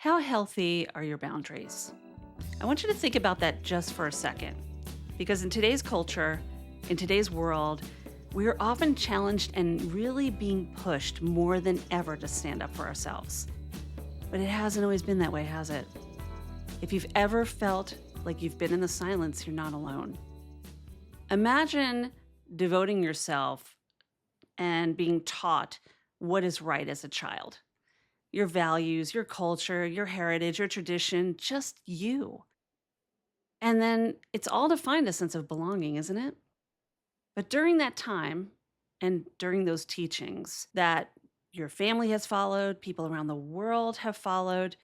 How healthy are your boundaries? I want you to think about that just for a second. Because in today's culture, in today's world, we are often challenged and really being pushed more than ever to stand up for ourselves. But it hasn't always been that way, has it? If you've ever felt like you've been in the silence, you're not alone. Imagine devoting yourself and being taught what is right as a child. Your values, your culture, your heritage, your tradition, just you. And then it's all to find a sense of belonging, isn't it? But during that time and during those teachings that your family has followed, people around the world have followed,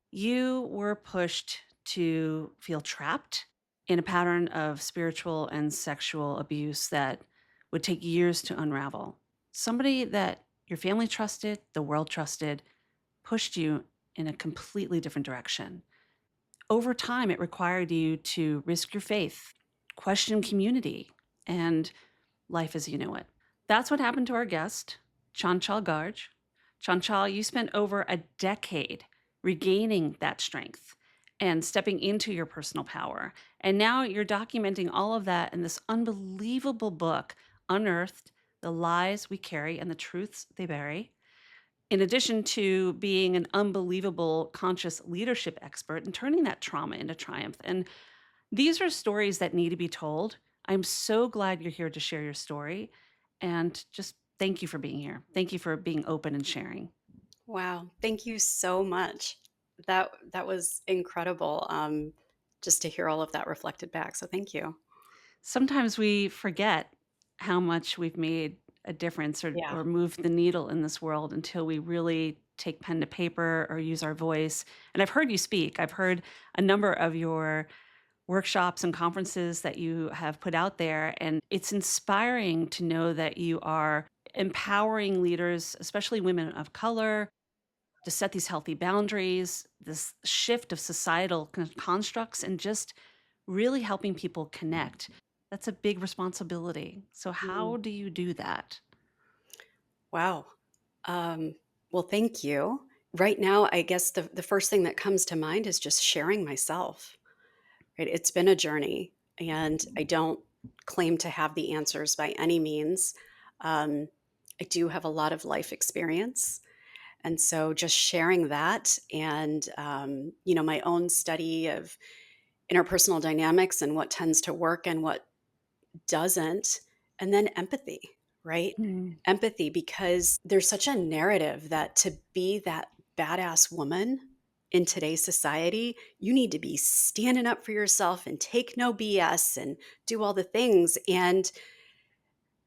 you were pushed to feel trapped in a pattern of spiritual and sexual abuse that would take years to unravel. Somebody that your family trusted, the world trusted, pushed you in a completely different direction. Over time, it required you to risk your faith, question community, and life as you know it. That's what happened to our guest, Chanchal Garg. Chanchal, you spent over a decade regaining that strength and stepping into your personal power. And now you're documenting all of that in this unbelievable book, Unearthed the Lies We Carry and the Truths They Bury. In addition to being an unbelievable conscious leadership expert and turning that trauma into triumph. And these are stories that need to be told. I'm so glad you're here to share your story. And just thank you for being here. Thank you for being open and sharing. Wow, thank you so much. That was incredible, just to hear all of that reflected back, so thank you. Sometimes we forget how much we've made a difference Yeah. or moved the needle in this world until we really take pen to paper or use our voice. And I've heard you speak. I've heard a number of your workshops and conferences that you have put out there. And it's inspiring to know that you are empowering leaders, especially women of color, to set these healthy boundaries, this shift of societal constructs, and just really helping people connect. That's a big responsibility. So, Mm. how do you do that? Wow. Um, well, thank you. Right now, I guess the first thing that comes to mind is just sharing myself, right? It's been a journey, and I don't claim to have the answers by any means. Um, I do have a lot of life experience. And so just sharing that and, my own study of interpersonal dynamics and what tends to work and what doesn't, and then empathy, right? Mm. Empathy, because there's such a narrative that to be that badass woman in today's society, you need to be standing up for yourself and take no BS and do all the things. And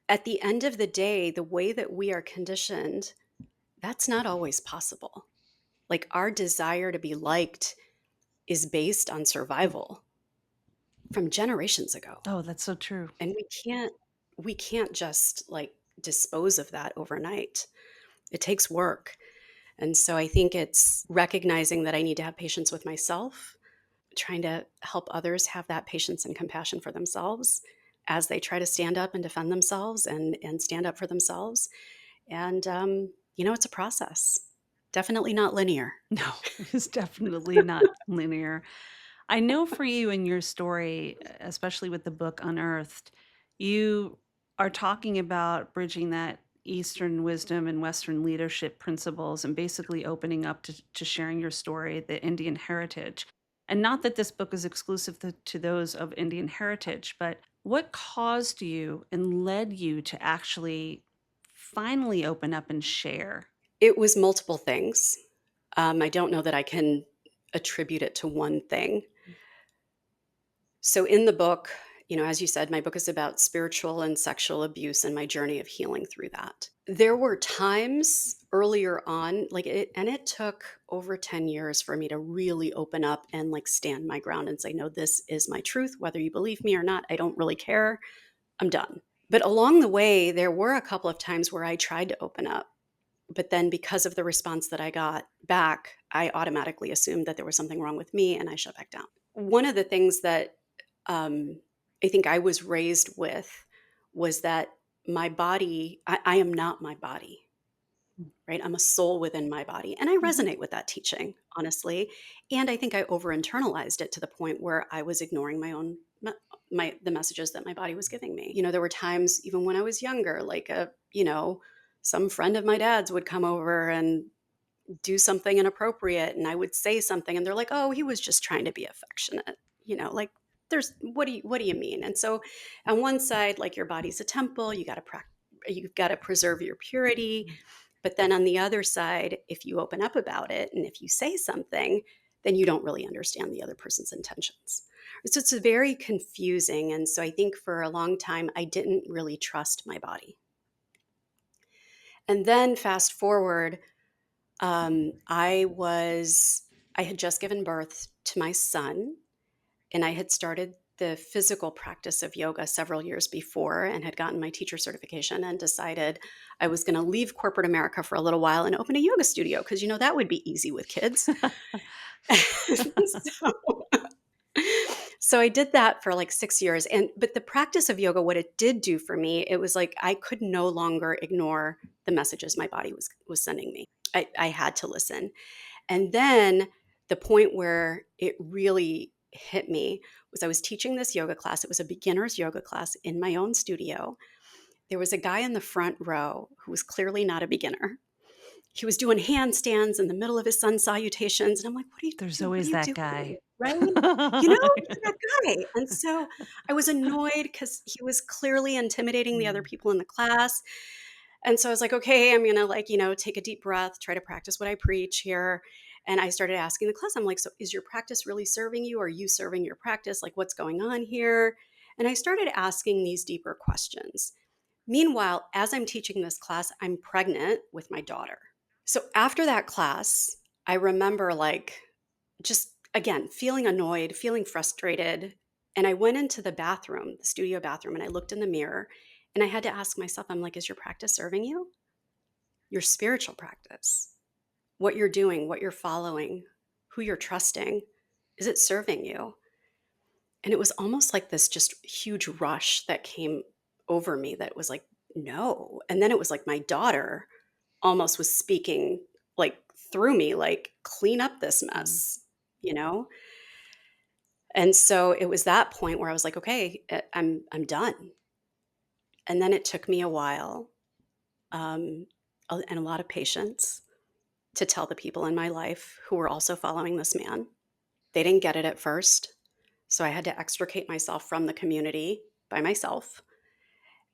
at the end of the day, the way that we are conditioned, that's not always possible. Like our desire to be liked is based on survival from generations ago. Oh, that's so true. And we can't just like dispose of that overnight. It takes work. And so I think it's recognizing that I need to have patience with myself, trying to help others have that patience and compassion for themselves as they try to stand up and defend themselves and stand up for themselves. And it's a process. Definitely not linear. No, it's definitely not linear. I know for you and your story, especially with the book Unearthed, you are talking about bridging that Eastern wisdom and Western leadership principles and basically opening up to sharing your story, the Indian heritage. And not that this book is exclusive to those of Indian heritage, but what caused you and led you to actually finally open up and share? It was multiple things. I don't know that I can attribute it to one thing. So in the book, as you said, my book is about spiritual and sexual abuse and my journey of healing through that. There were times earlier on, and it took over 10 years for me to really open up and like stand my ground and say, no, this is my truth. Whether you believe me or not, I don't really care. I'm done. But along the way, there were a couple of times where I tried to open up. But then because of the response that I got back, I automatically assumed that there was something wrong with me and I shut back down. One of the things that um, I think I was raised with was that my body, I am not my body. Mm. right? I'm a soul within my body. And I Mhm. resonate with that teaching, honestly. And I think I over internalized it to the point where I was ignoring my own the messages that my body was giving me. There were times even when I was younger, like some friend of my dad's would come over and do something inappropriate, and I would say something and they're like, "Oh, he was just trying to be affectionate." Like, there's what do you mean? And so on one side, like, your body's a temple, you've got to preserve your purity. But then on the other side, if you open up about it and if you say something, then you don't really understand the other person's intentions. So it's very confusing. And so I think for a long time, I didn't really trust my body. And then fast forward, I was, I had just given birth to my son, and I had started the physical practice of yoga several years before and had gotten my teacher certification and decided I was going to leave corporate America for a little while and open a yoga studio because, that would be easy with kids. so, so I did that for like 6 years. But the practice of yoga, what it did do for me, it was like I could no longer ignore the messages my body was sending me. I had to listen. And then the point where it really hit me was I was teaching this yoga class. It was a beginner's yoga class in my own studio. There was a guy in the front row who was clearly not a beginner. He was doing handstands in the middle of his sun salutations. And I'm like, what are you, There's dude, what are always you that doing? guy. Right? It's that guy. And so I was annoyed because he was clearly intimidating the other Mm. people in the class. And so I was like, okay, I'm going to take a deep breath, try to practice what I preach here. And I started asking the class, I'm like, so is your practice really serving you? Are you serving your practice? Like, what's going on here? And I started asking these deeper questions. Meanwhile, as I'm teaching this class, I'm pregnant with my daughter. So after that class, I remember like just again feeling annoyed, feeling frustrated. And I went into the bathroom, the studio bathroom, and I looked in the mirror and I had to ask myself, I'm like, is your practice serving you? Your spiritual practice, what you're doing, what you're following, who you're trusting, is it serving you? And it was almost like this just huge rush that came over me that was like, no. And then it was like my daughter almost was speaking like through me, like, clean up this Mm. mess, you know? And so it was that point where I was like, okay, I'm done. And then it took me a while, and a lot of patience to tell the people in my life who were also following this man. They didn't get it at first. So I had to extricate myself from the community by myself.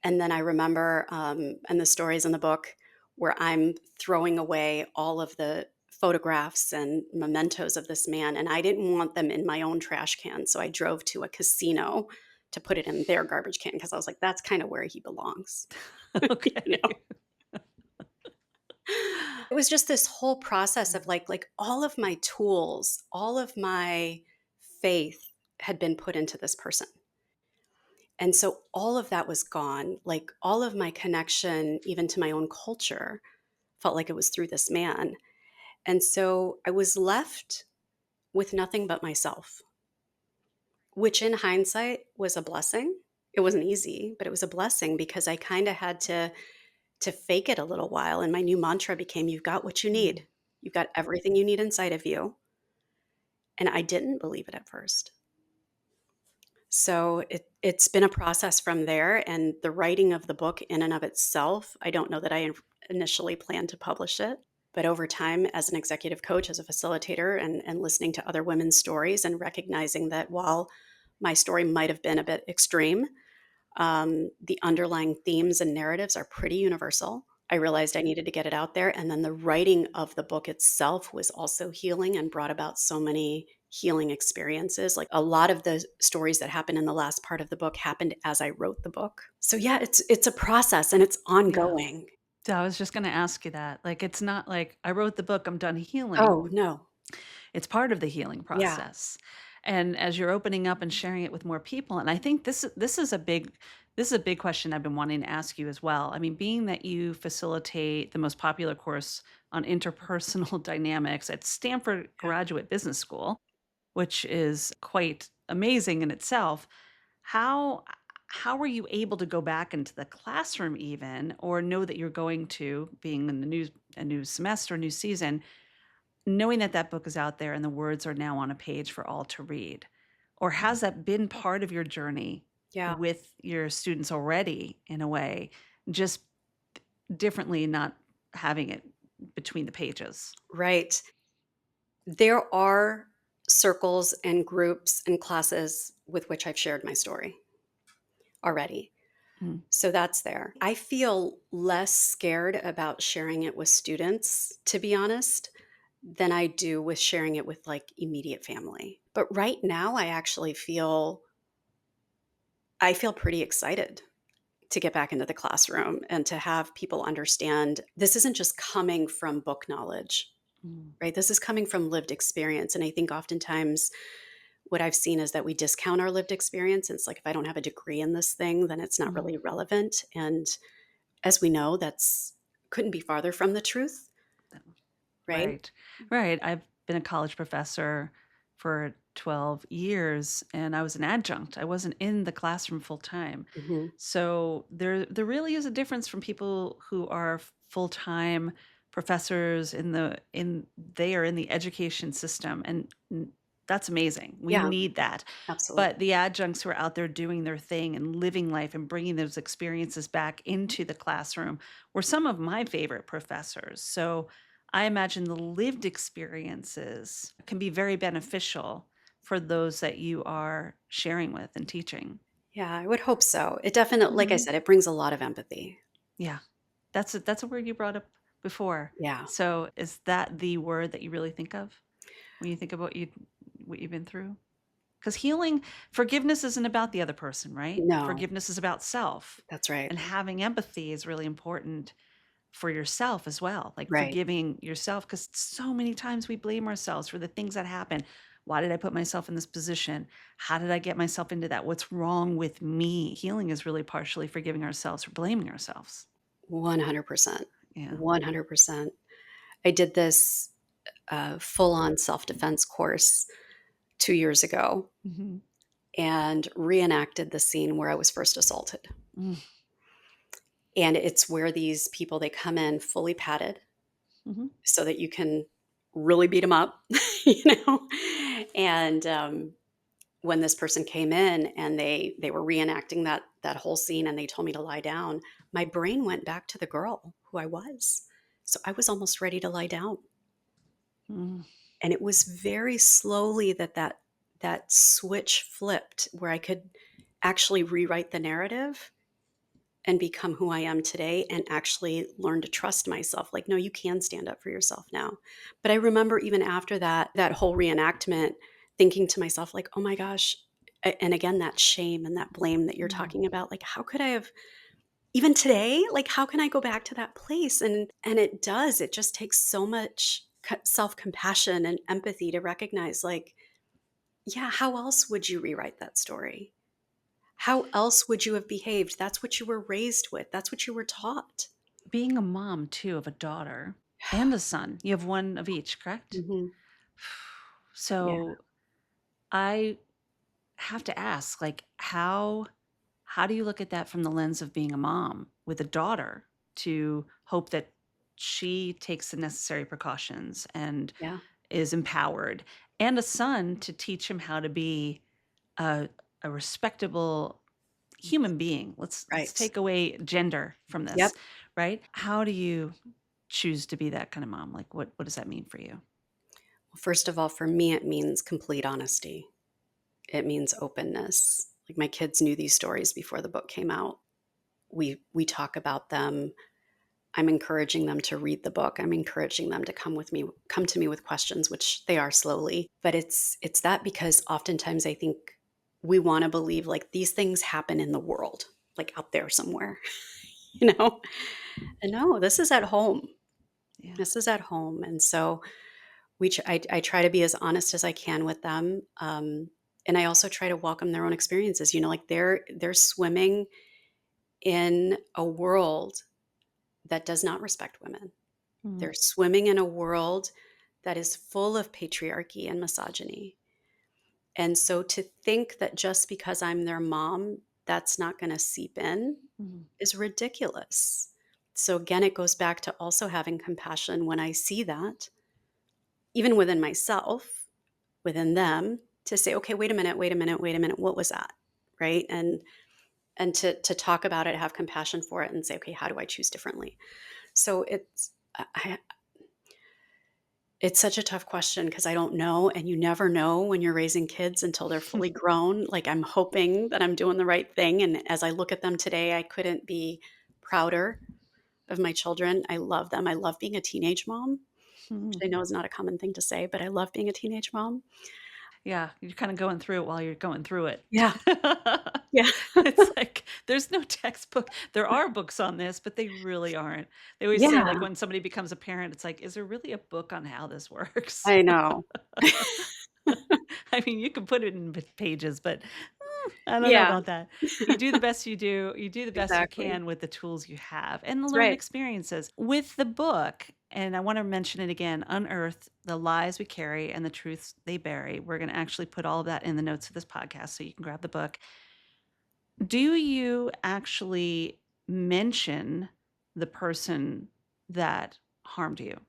And then I remember, and the stories in the book where I'm throwing away all of the photographs and mementos of this man, and I didn't want them in my own trash can. So I drove to a casino to put it in their garbage can because I was like, that's kind of where he belongs. you know? Okay. It was just this whole process of like all of my tools, all of my faith had been put into this person. And so all of that was gone. Like all of my connection, even to my own culture, felt like it was through this man. And so I was left with nothing but myself, which in hindsight was a blessing. It wasn't easy, but it was a blessing because I kind of had to fake it a little while. And my new mantra became, you've got what you Mm. need. You've got everything you need inside of you. And I didn't believe it at first. So it's been a process from there, and the writing of the book in and of itself, I don't know that initially planned to publish it, but over time, as an executive coach, as a facilitator, and listening to other women's stories, and recognizing that while my story might have been a bit extreme, the underlying themes and narratives are pretty universal. I realized I needed to get it out there. And then the writing of the book itself was also healing and brought about so many healing experiences. Like a lot of the stories that happen in the last part of the book happened as I wrote the book. So yeah, it's a process and it's Yeah. ongoing. So I was just gonna ask you that. Like, it's not like I wrote the book, I'm done healing. Oh, no. It's part of the healing Yeah. process. And as you're opening up and sharing it with more people, and I think this is a big question I've been wanting to ask you as well. I mean, being that you facilitate the most popular course on interpersonal dynamics at Stanford Yeah. Graduate Business School, which is quite amazing in itself. How how were you able to go back into the classroom even, or know that you're going to, being in a new semester, a new season, knowing that that book is out there and the words are now on a page for all to read? Or has that been part of your journey Yeah. with your students already in a way, just differently, not having it between the pages? Right. There are circles and groups and classes with which I've shared my story already. Mm, So that's there. I feel less scared about sharing it with students, to be honest, than I do with sharing it with like immediate family. But right now I feel pretty excited to get back into the classroom and to have people understand this isn't just coming from book knowledge, mm, right? This is coming from lived experience. And I think oftentimes what I've seen is that we discount our lived experience. And it's like, if I don't have a degree in this thing, then it's not mhm. really relevant. And as we know, that's couldn't be farther from the truth, right? Right. Right. I've been a college professor for 12 years and I was an adjunct. I wasn't in the classroom full time. Hmm. So there really is a difference from people who are full-time professors in they are in the education system, and that's amazing. We Yeah, need that. absolutely. But the adjuncts who are out there doing their thing and living life and bringing those experiences back into the classroom were some of my favorite professors. So I imagine the lived experiences can be very beneficial for those that you are sharing with and teaching. Yeah, I would hope so. It definitely, like I Mhm. said, it brings a lot of empathy. Yeah. That's a word you brought up before. Yeah. So is that the word that you really think of when you think about what you've been through? Because healing, forgiveness isn't about the other person, right? No, Forgiveness is about self. that's right. And having empathy is really important for yourself as well, like Right. forgiving yourself, because so many times we blame ourselves for the things that happen. Why did I put myself in this position? How did I get myself into that? What's wrong with me? Healing is really partially forgiving ourselves for blaming ourselves. 100%. Yeah. 100%. I did this full on self defense course 2 years ago Mhm. and reenacted the scene where I was first assaulted. Mm, And it's where these people, they come in fully padded mhm, so that you can really beat them up, you know? And when this person came in and they were reenacting that whole scene and they told me to lie down, my brain went back to the girl who I was. So I was almost ready to lie down. mm, And it was very slowly that switch flipped where I could actually rewrite the narrative and become who I am today and actually learn to trust myself. Like, no, you can stand up for yourself now. But I remember even after that whole reenactment, thinking to myself, like, oh my gosh. And again, that shame and that blame that you're mm. talking about, like, how could I have even today, like, how can I go back to that place? And it does. It just takes so much self-compassion and empathy to recognize, like, yeah, how else would you rewrite that story? How else would you have behaved? That's what you were raised with. That's what you were taught. Being a mom too of a daughter and a son, you have one of each, correct? Mhm. Yeah. So I have to ask, like, how do you look at that from the lens of being a mom with a daughter to hope that she takes the necessary precautions and Yeah. is empowered, and a son to teach him how to be a, a respectable human being? Let's Right. take away gender from Yep. this, right? How do you choose to be that kind of mom? Like, what does that mean for you? Well, first of all, for me, it means complete honesty. It means openness. Like, my kids knew these stories before the book came out. We talk about them. I'm encouraging them to read the book. I'm encouraging them to come to me with questions, which they are slowly. But it's that because oftentimes I think we want to believe like these things happen in the world, like out there somewhere, you know? And no, this is at home. Yeah. This is at home. And so I try to be as honest as I can with them. And I also try to welcome their own experiences. You know, like they're swimming in a world that does not respect women. Mm, They're swimming in a world that is full of patriarchy and misogyny. And so to think that just because I'm their mom that's not going to seep in Mhm. is ridiculous. So again, it goes back to also having compassion when I see that, even within myself, within them, to say, okay, wait a minute, wait a minute, wait a minute, what was that? Right. And to talk about it, have compassion for it and say, okay, how do I choose differently? So it's such a tough question because I don't know, and you never know when you're raising kids until they're fully grown. Like, I'm hoping that I'm doing the right thing, and as I look at them today, I couldn't be prouder of my children. I love them. I love being a teenage mom, which Mhm. I know is not a common thing to say, but I love being a teenage mom. Yeah, you're kinda going through it while you're going through it. Yeah, yeah. It's like, there's no textbook. There are books on this, but they really aren't. They always say, like, Yeah, when somebody becomes a parent, it's like, "Is there really a book on how this works?" I know. I mean, you can put it in pages, but, I don't know Yeah, about that. You do the best you do the best you exactly. can with the tools you have and That's learn right. experiences. With the book, and I wanna mention it again, Unearthed the Lies We Carry and the Truths They Bury. We're gonna actually put all of that in the notes of this podcast so you can grab the book. Do you actually mention the person that harmed you?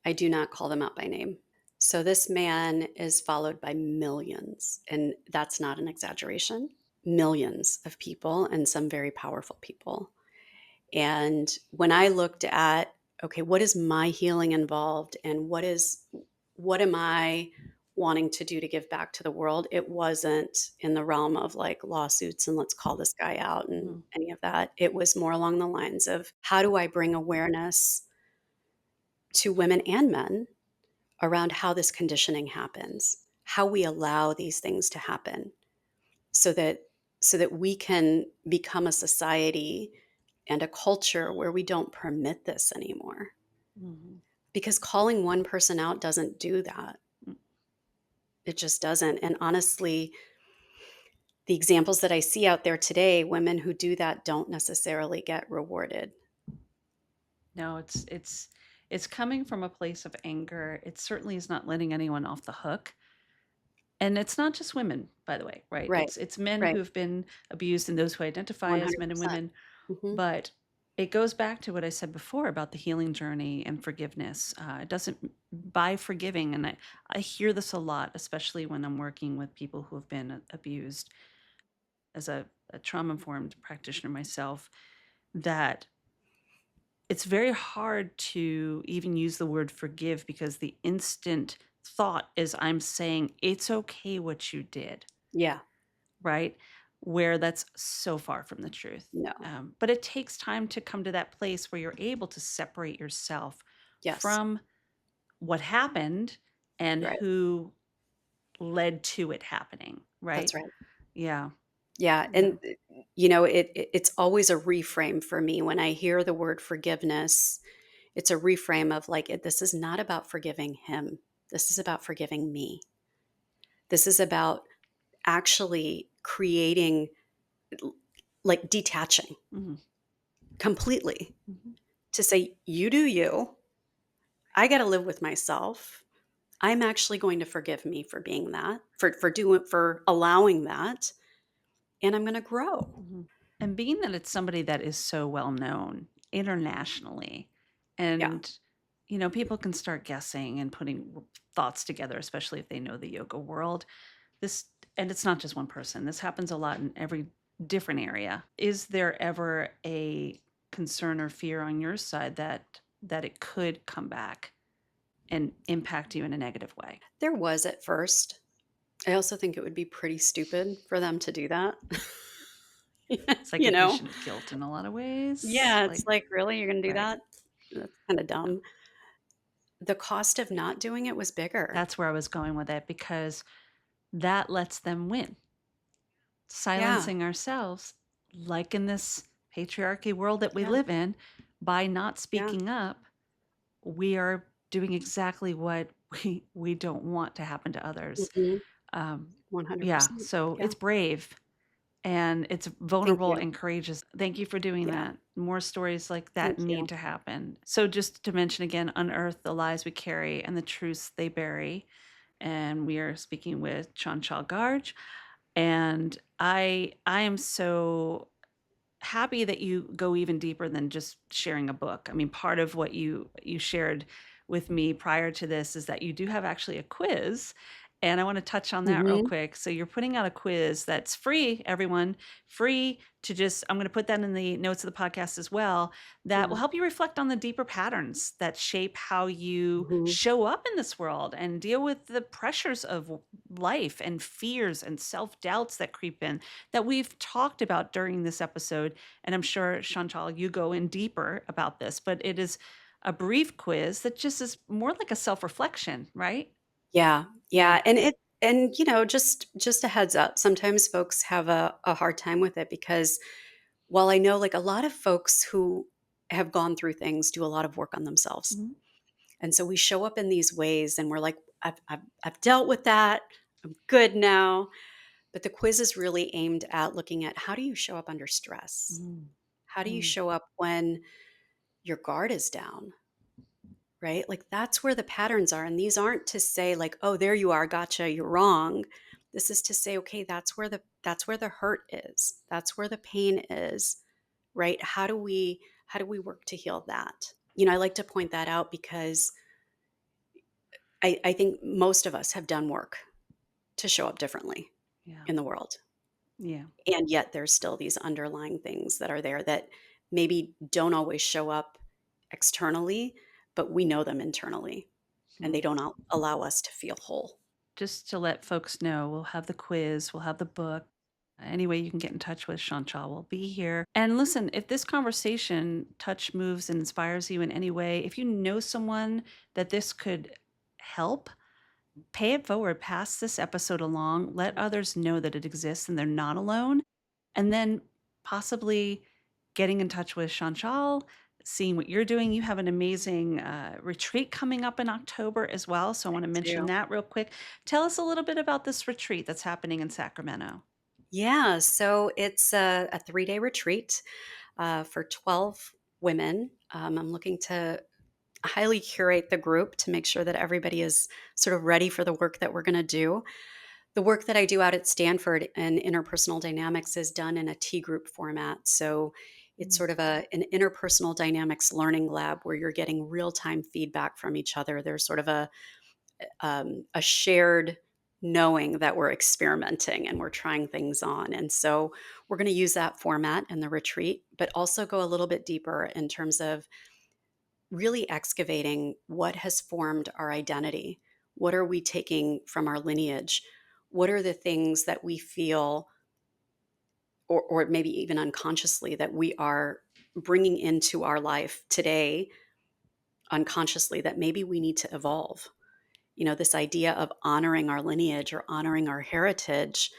I do not call them out by name. So this man is followed by millions, and that's not an exaggeration. Millions of people and some very powerful people. And when I looked at, okay, what is my healing involved and what am I wanting to do to give back to the world? It wasn't in the realm of like lawsuits and let's call this guy out and Mhm, any of that. It was more along the lines of how do I bring awareness to women and men around how this conditioning happens, how we allow these things to happen so that we can become a society and a culture where we don't permit this anymore. mhm, Because calling one person out doesn't do that. mm. It just doesn't. And honestly, the examples that I see out there today, women who do that don't necessarily get rewarded. No, it's coming from a place of anger. It certainly is not letting anyone off the hook. And it's not just women, by the way, right? Right. It's men Right. who have been abused and those who identify as men and 100%. women. Hmm. But it goes back to what I said before about the healing journey and forgiveness. It doesn't by forgiving, and I hear this a lot, especially when I'm working with people who have been abused as a trauma informed practitioner myself, that it's very hard to even use the word forgive because the instant thought is I'm saying it's okay what you did, Yeah. right? Where that's so far from the truth. No. But it takes time to come to that place where you're able to separate yourself Yes. from what happened and Right. who led to it happening, That's right? right. Yeah. Yeah, Yeah. and, it's always a reframe for me when I hear the word forgiveness. It's a reframe of, like, this is not about forgiving him. This is about forgiving me. This is about actually creating l like, detaching Mhm. completely Mhm. to say, "You do you. I gotta live with myself. I'm actually going to forgive me for being that, for allowing that, and I'm gonna grow." Mhm. And being that it's somebody that is so well known internationally, Yeah. and people can start guessing and putting thoughts together, especially if they know the yoga world. This, and it's not just one person. This happens a lot in every different area. Is there ever a concern or fear on your side that it could come back and impact you in a negative way? There was at first. I also think it would be pretty stupid for them to do that. It's like You know? admission of guilt in a lot of ways. Yeah, it's Like, like, "Really? You're gonna do right. that?" That's kinda No. dumb. The cost of not doing it was bigger. That's where I was going with it because that lets them win. Yeah, Silencing ourselves, like in this patriarchy world that we yeah, live in, by not yeah. speaking up, we are doing exactly what we don't want to happen to others. Mhm. Yeah, 100%. so Yeah. it's brave and it's Thank vulnerable you. and courageous. Thank you for doing Yeah, that. More stories like that thank need you. to happen. So just to mention again, unearth the lies we carry and the truths they bury. And we are speaking with Chanchal Garg. And I am so happy that you go even deeper than just sharing a book. I mean, part of what you shared with me prior to this is that you do have actually a quiz, and I want to touch on that real Mhm, quick. So you're putting out a quiz that's free, everyone, free to just I'm going to put that in the notes of the podcast as well, that will yeah, help you reflect on the deeper patterns that shape how you mhm, show up in this world and deal with the pressures of life and fears and self-doubts that creep in that we've talked about during this episode. And I'm sure, Chantal, you go in deeper about this, but it is a brief quiz that just is more like a self reflection, right? yeah, Yeah. yeah, and, just a heads up, sometimes folks have a hard time with it because while I know, like, a lot of folks who have gone through things do a lot of work on themselves, Mhm. and so we show up in these ways and we're like, I've dealt with that, I'm good now." But the quiz is really aimed at looking at how do you show up under stress? Mm. How do you Mm. show up when your guard is down, right? Like that's where the patterns are. And these aren't to say like, oh, there you are, gotcha, you're wrong. This is to say, okay, that's where the hurt is. That's where the pain is, right? How do we work to heal that? I like to point that out because I think most of us have done work to show up differently Yeah. in the world. Yeah. And yet there's still these underlying things that are there that maybe don't always show up externally, but we know them internally and they Well, don't allow us to feel whole. just to let folks know, we'll have the quiz, we'll have the book. Any way you can get in touch with Chantal will be here. And listen, if this conversation touch, moves, and inspires you in any way, if you know someone that this could help, pay it forward, pass this episode along, let others know that it exists and they're not alone, and then possibly getting in touch with Chanchal, seeing what you're doing. You have an amazing retreat coming up in October as well. So I want to mention Too. that real quick. Tell us a little bit about this retreat that's happening in Sacramento. Yeah, so it's a 3-day retreat for 12 women. I'm looking to highly curate the group to make sure that everybody is sort of ready for the work that we're going to do. The work that I do out at Stanford in interpersonal dynamics is done in a T group format. So it's Mm. sort of an interpersonal dynamics learning lab where you're getting real time feedback from each other. There's sort of a shared knowing that we're experimenting and we're trying things on. And so we're going to use that format in the retreat, but also go a little bit deeper in terms of really excavating what has formed our identity. What are we taking from our lineage? What are the things that we feel, or maybe even unconsciously, that we are bringing into our life today, unconsciously, that maybe we need to evolve? This idea of honoring our lineage or honoring our heritage,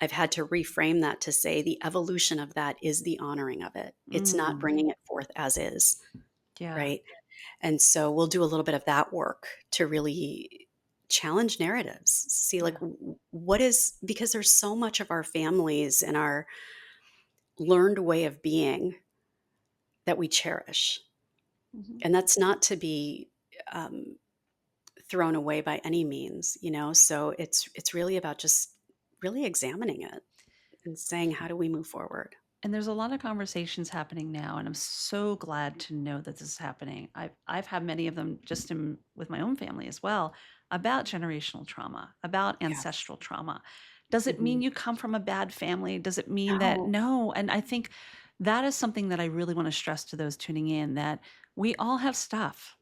I've had to reframe that to say the evolution of that is the honoring of it. It's not Mm, bringing it forth as is, yeah. right? And so we'll do a little bit of that work to really challenge narratives. See, like, Yeah. what is, because there's so much of our families and our learned way of being that we cherish. Mhm. And that's not to be um, thrown away by any means. So it's really about just really examining it and saying, how do we move forward? And there's a lot of conversations happening now, and I'm so glad to know that this is happening. I've had many of them just with my own family as well about generational trauma, about Yes. ancestral trauma. Does it mean Mhm. you come from a bad family? Does it mean that No. no? And I think that is something that I really want to stress to those tuning in, that we all have stuff.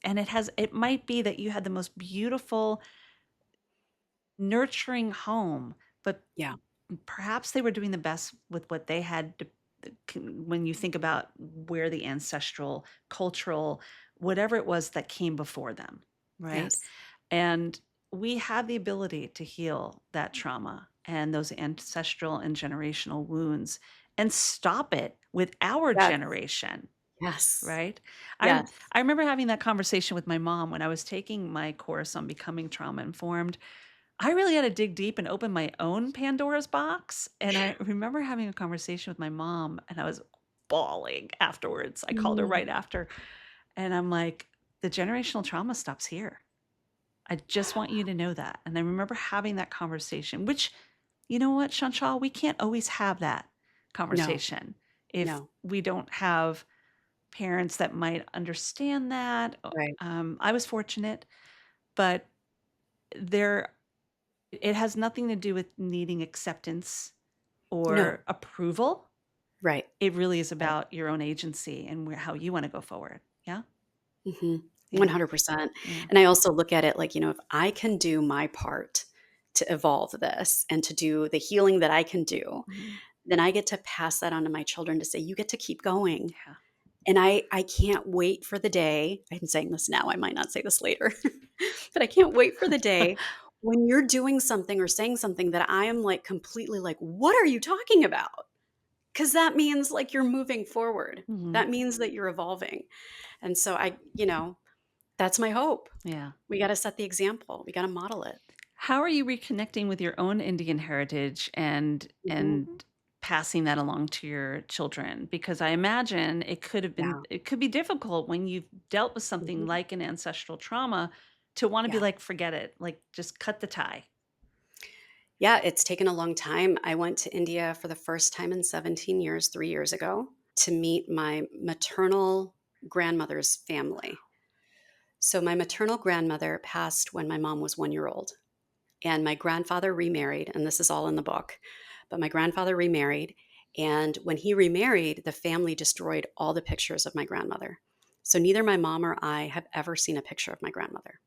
And it might be that you had the most beautiful, nurturing home, but Yeah. perhaps they were doing the best with what they had when you think about where the ancestral, cultural, whatever it was that came before them, right? Yes. And we have the ability to heal that trauma and those ancestral and generational wounds and stop it with our Yes. generation, Yes. right? I Yes. I remember having that conversation with my mom when I was taking my course on becoming trauma informed. I really had to dig deep and open my own Pandora's box, and I remember having a conversation with my mom, and I was bawling afterwards. I called her Mm. right after, and I'm like, "The generational trauma stops here. I just want you to know that." And I remember having that conversation, which, you know what, Chanchal, we can't always have that No, conversation if no. we don't have parents that might understand that. Right. I was fortunate, but there it has nothing to do with needing acceptance No. or approval. Right. It really is Right. about your own agency and how you want to go forward. Yeah. Mhm. Yeah. 100%. Yeah. And I also look at it like, if I can do my part to evolve this and to do the healing that I can do, Mhm. then I get to pass that on to my children to say, you get to keep going. Yeah. And I can't wait for the day. I'm saying this now, I might not say this later, but I can't wait for the day when you're doing something or saying something that I am like completely like, what are you talking about? Because that means like you're moving forward. Mhm. That means that you're evolving. And so that's my hope. Yeah. We got to set the example. We got to model it. How are you reconnecting with your own Indian heritage and Mhm. passing that along to your children? Because I imagine Yeah. it could be difficult when you've dealt with something Mhm. like an ancestral trauma to want to be Yeah. like, forget it, like just cut the tie. Yeah. It's taken a long time. I went to India for the first time in 17 years, 3 years ago, to meet my maternal grandmother's family. So, my maternal grandmother passed when my mom was 1 year old, and my grandfather remarried. And this is all in the book. But my grandfather remarried. And when he remarried, the family destroyed all the pictures of my grandmother. So, neither my mom or I have ever seen a picture of my grandmother.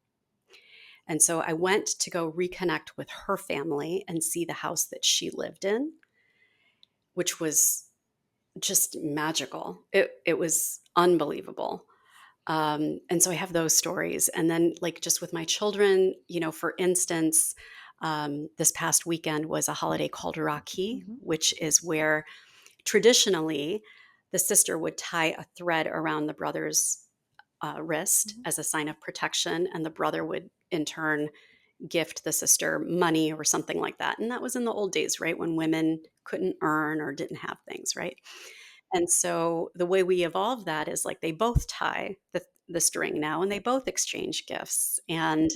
And so I went to go reconnect with her family and see the house that she lived in, which was just magical. It was unbelievable. And so I have those stories. And then, like, just with my children, for instance, this past weekend was a holiday called Rakhi, Mhm. which is where traditionally the sister would tie a thread around the brother's wrist Mhm. as a sign of protection, and the brother would in turn gift the sister money or something like that. And that was in the old days, right? When women couldn't earn or didn't have things, right? And so the way we evolve that is like they both tie the string now and they both exchange gifts. And,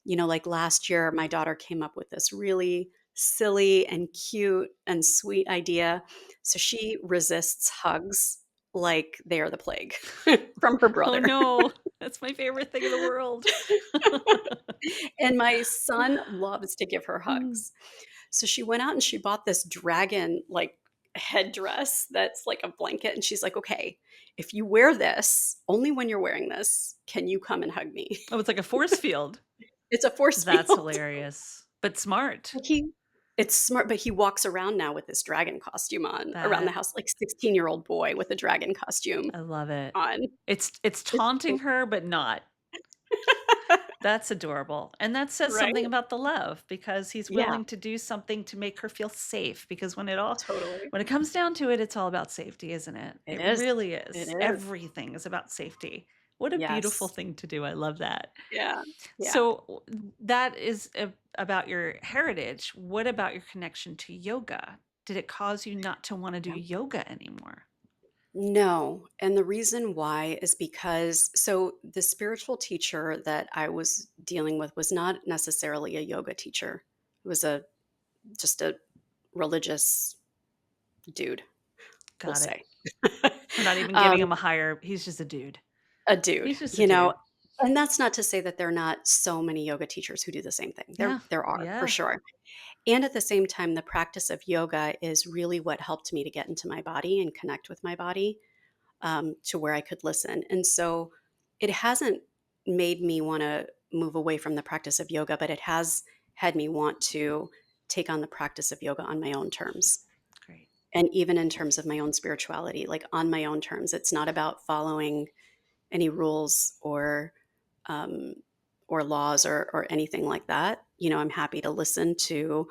like last year, my daughter came up with this really silly and cute and sweet idea. So she resists hugs like they are the plague from her Oh brother. no, that's my favorite thing in the world. And my son loves to give her Mm. hugs. So she went out and she bought this dragon like headdress that's like a blanket. And she's like, okay, if you wear this, only when you're wearing this, can you come and hug me? Oh, it's like a force field. It's a force That's field. hilarious, but smart. Like it's smart, but he walks around now with this dragon costume on around the That house, like 16-year-old boy with a dragon costume I love it. on. It's It's taunting so her, but not. That's adorable, and that says right. something about the love because he's Yeah, willing to do something to make her feel safe, because totally. when it comes down to it, it's all about safety, isn't it? It It is. really It is. is. Everything is about safety. What a beautiful Yes. thing to do, I love that. Yeah. Yeah. So, that is about your heritage. What about your connection to yoga? Did it cause you not to wanna do Yeah. yoga anymore? No, and the reason why is because the spiritual teacher that I was dealing with was not necessarily a yoga teacher. It was a just a religious dude, we'll Got it. say. We're not even giving Um, him a higher, he's just a dude. a dude, He's just a dude. and that's not to say that there are not so many yoga teachers who do the same thing. There Yeah. there are, for Yeah. sure. And at the same time, the practice of yoga is really what helped me to get into my body and connect with my body. To where I could listen. And so it hasn't made me want to move away from the practice of yoga, but it has had me want to take on the practice of yoga on my own terms. Great. And even in terms of my own spirituality, like on my own terms, it's not about following any rules um, or laws or anything like that. I'm happy to listen to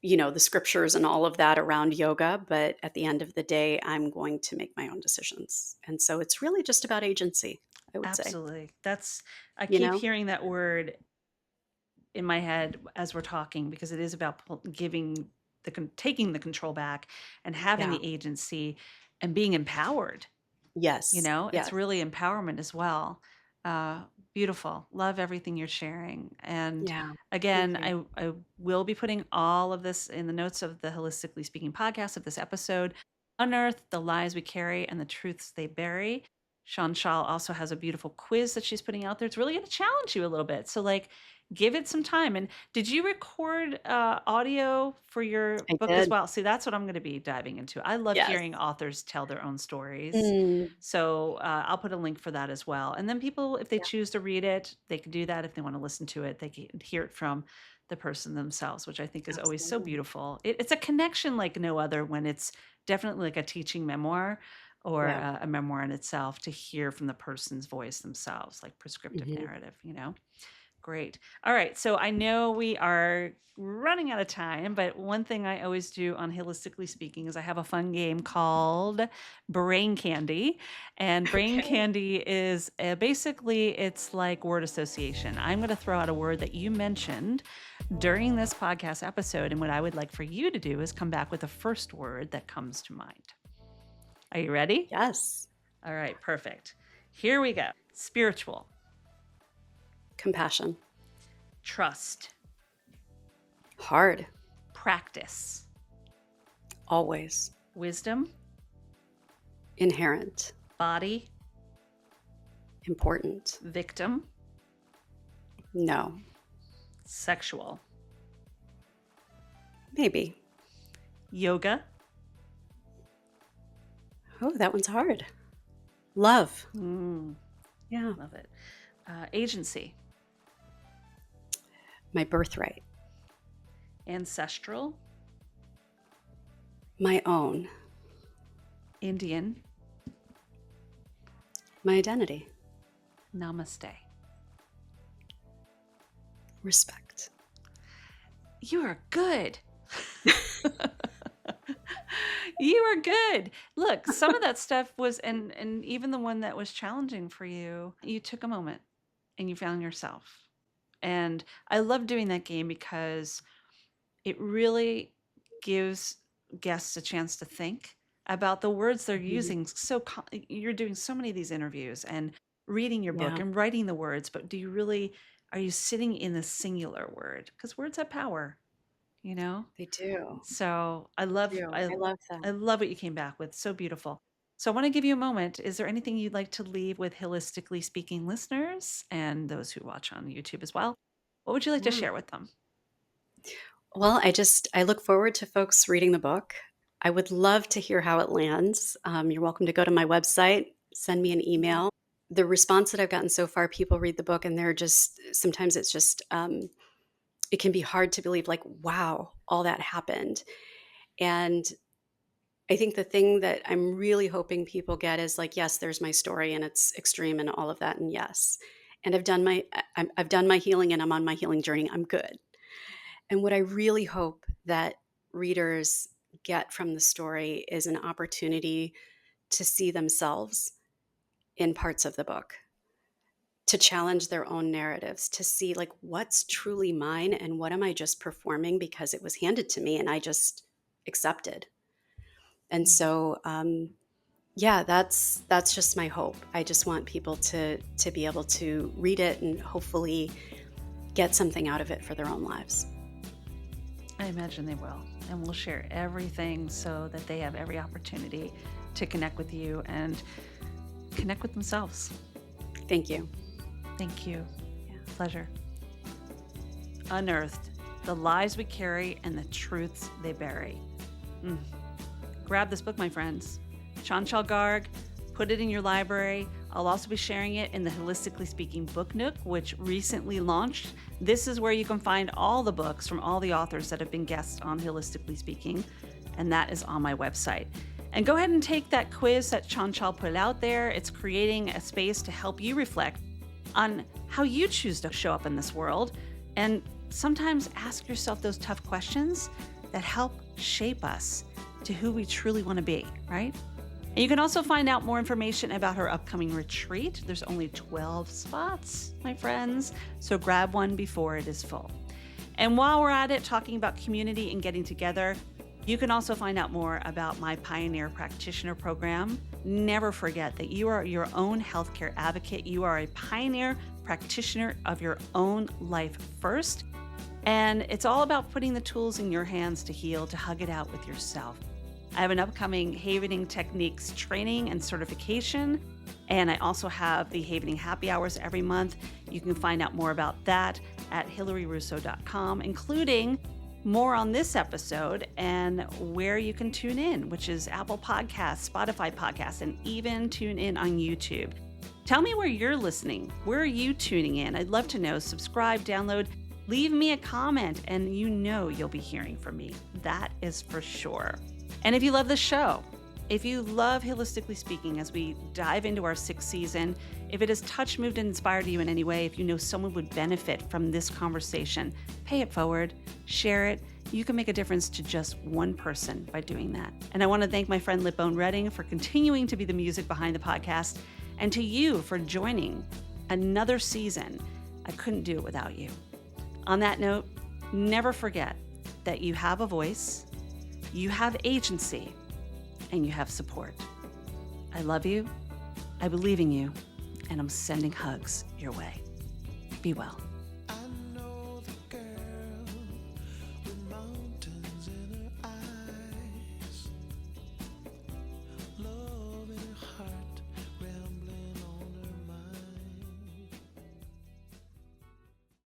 the scriptures and all of that around yoga, but at the end of the day, I'm going to make my own decisions. And so it's really just about agency, I would say, Absolutely. That's I you keep know? hearing that word in my head as we're talking because it is about giving taking the control back and having Yeah. the agency and being empowered. Yes. It's Yes. really empowerment as well. Uh, Beautiful. Love everything you're sharing. And Yeah. Thank again, you. I will be putting all of this in the notes of the Holistically Speaking podcast of this episode. Unearth the lies we carry and the truths they bury. Chanchal also has a beautiful quiz that she's putting out there. It's really going to challenge you a little bit. So, like, give it some time. And did you record audio for your I book as did. well? See, that's what I'm going to be diving into. I love Yes. hearing authors tell their own stories. Mm, So I'll put a link for that as well. And then people, if they yeah, choose to read it, they can do that. If they want to listen to it, they can hear it from the person themselves, which I think is always so absolutely. beautiful. It's a connection like no other when it's definitely like a teaching memoir or Yeah. a memoir in itself to hear from the person's voice themselves, like prescriptive Hmm. narrative, you know? Great. All right. So I know we are running out of time, but one thing I always do on Holistically Speaking is I have a fun game called Brain Candy. And Brain Okay. Candy is basically it's like word association. I'm going to throw out a word that you mentioned during this podcast episode. And what I would like for you to do is come back with the first word that comes to mind. Are you ready? Yes. All right. Perfect. Here we go. Spiritual, Compassion. trust, Hard. practice, Always. wisdom, Inherent. body, Important. victim, No. sexual, Maybe. yoga, Oh, that one's hard. Love. Yeah. love it, agency, My birthright. ancestral, My own. Indian, My identity. namaste. Respect. You are good. You are good. Look, some of that stuff was, and even the one that was challenging for you, you took a moment and you found yourself. And I love doing that game because it really gives guests a chance to think about the words they're Mhm. using. So you're doing so many of these interviews and reading your book Yeah, and writing the words, but are you sitting in the singular word? Because words have power, you know? they do. So They do. I love that. I love what you came back with. So beautiful. So I want to give you a moment. Is there anything you'd like to leave with Holistically Speaking listeners and those who watch on YouTube as well? What would you like to Yeah. share with them? Well, I look forward to folks reading the book. I would love to hear how it lands. You're welcome to go to my website, send me an email. The response that I've gotten so far, people read the book and they're just, sometimes it's just, it can be hard to believe, like, wow, all that happened. And I think the thing that I'm really hoping people get is like, yes, there's my story and it's extreme and all of that. And yes, and I've done my healing and I'm on my healing journey. I'm good. And what I really hope that readers get from the story is an opportunity to see themselves in parts of the book, to challenge their own narratives, to see like what's truly mine and what am I just performing because it was handed to me and I just accepted. And so, yeah, that's just my hope. I just want people to be able to read it and hopefully get something out of it for their own lives. I imagine they will. And we'll share everything so that they have every opportunity to connect with you and connect with themselves. Thank you. Thank you. Yeah. Pleasure. Unearthed the lies we carry and the truths they bury. Grab this book, my friends. Chanchal Garg, put it in your library. I'll also be sharing it in the Holistically Speaking Book Nook, which recently launched. This is where you can find all the books from all the authors that have been guests on Holistically Speaking, and that is on my website. And go ahead and take that quiz that Chanchal put out there. It's creating a space to help you reflect on how you choose to show up in this world, and sometimes ask yourself those tough questions that help shape us to who we truly want to be, right? And you can also find out more information about her upcoming retreat. There's only 12 spots, my friends, so grab one before it is full. And while we're at it, talking about community and getting together, you can also find out more about my Pioneer Practitioner Program. Never forget that you are your own healthcare advocate. You are a pioneer practitioner of your own life first. And it's all about putting the tools in your hands to heal, to hug it out with yourself. I have an upcoming Havening Techniques training and certification, and I also have the Havening Happy Hours every month. You can find out more about that at hilaryrusso.com, including more on this episode and where you can tune in, which is Apple Podcasts, Spotify Podcasts, and even tune in on YouTube. Tell me where you're listening. Where are you tuning in? I'd love to know. Subscribe, download, leave me a comment, and you know you'll be hearing from me. That is for sure. And if you love the show, if you love Holistically Speaking as we dive into our 6th season, if it has touched, moved, and inspired you in any way, if you know someone would benefit from this conversation, pay it forward, share it. You can make a difference to just one person by doing that. And I want to thank my friend Lipbone Redding for continuing to be the music behind the podcast, and to you for joining another season. I couldn't do it without you. On that note, never forget that you have a voice, you have agency, and you have support. I love you, I believe in you, and I'm sending hugs your way. Be well.